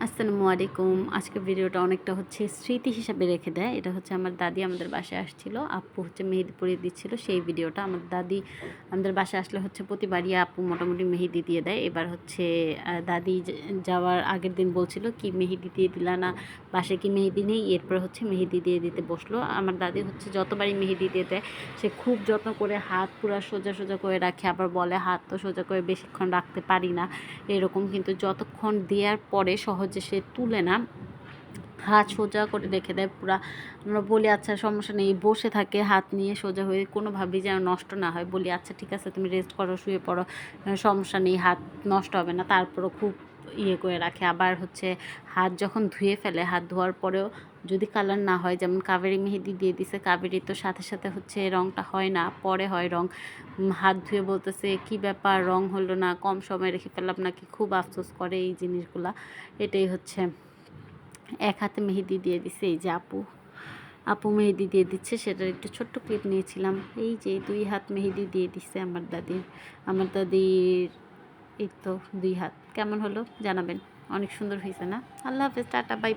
আসসালামু আলাইকুম। আজকের ভিডিওটা অনেকটা হচ্ছে স্মৃতি হিসাবে রেখে দেয়। এটা হচ্ছে আমার দাদি আমাদের বাসায় আসছিল। আপু হচ্ছে মেহেদি পরিয়ে দিচ্ছিল সেই ভিডিওটা। আমার দাদি আমাদের বাসায় আসলে হচ্ছে প্রতিবারই আপু মোটামুটি মেহেদি দিয়ে দেয়। এবার হচ্ছে দাদি যাওয়ার আগের দিন বলছিল, "কি মেহেদি দিয়ে দিলা না? বাসায় কি মেহেদি নেই?" এরপরে হচ্ছে মেহেদি দিয়ে দিতে বসলো। আমার দাদি হচ্ছে যতবারই মেহেদি দিয়ে দেয় সে খুব যত্ন করে হাত পুরা সোজা, সোজা করে রাখে। আবার বলে, "হাত তো সোজা করে বেশিক্ষণ রাখতে পারি না।" এরকম। কিন্তু যতক্ষণ দেওয়ার পরে সহজে সে তুলে না, হাত সোজা করে রেখে দেয় পুরা। আমরা বলি, "আচ্ছা সমস্যা নেই।" বসে থাকে হাত নিয়ে সোজা হয়ে, কোনোভাবেই যেন নষ্ট না হয়। বলি, "আচ্ছা ঠিক আছে, তুমি রেস্ট করো, শুয়ে পড়ো, সমস্যা নেই, হাত নষ্ট হবে না।" তারপরও খুব করে রাখে। আবার হচ্ছে হাত যখন ধুয়ে ফেলে, হাত ধোয়ার পরেও যদি কালার না হয়, যেমন কাবেরী মেহেদি দিয়ে দিছে, কাবেরী তো সাথে সাথে হচ্ছে রঙটা হয় না, পরে হয় রঙ। হাত ধুয়ে বলতেছে, "কি ব্যাপার, রঙ হলো না, কম সময় রেখে ফেললাম নাকি?" খুব আফসোস করে এই জিনিসগুলা। এটাই হচ্ছে। এক হাতে মেহেদি দিয়ে দিছে, এই যে আপু আপু মেহেদি দিয়ে দিচ্ছে, সেটার একটু ছোট্ট ক্লিপ নিয়েছিলাম। এই যে 2 হাত মেহেদি দিয়ে দিচ্ছে আমার দাদির। এই তো 2 হাত। কেমন হলো জানাবেন। অনেক সুন্দর হয়েছে না? আল্লাহ হাফেজ, টাটা, বাই।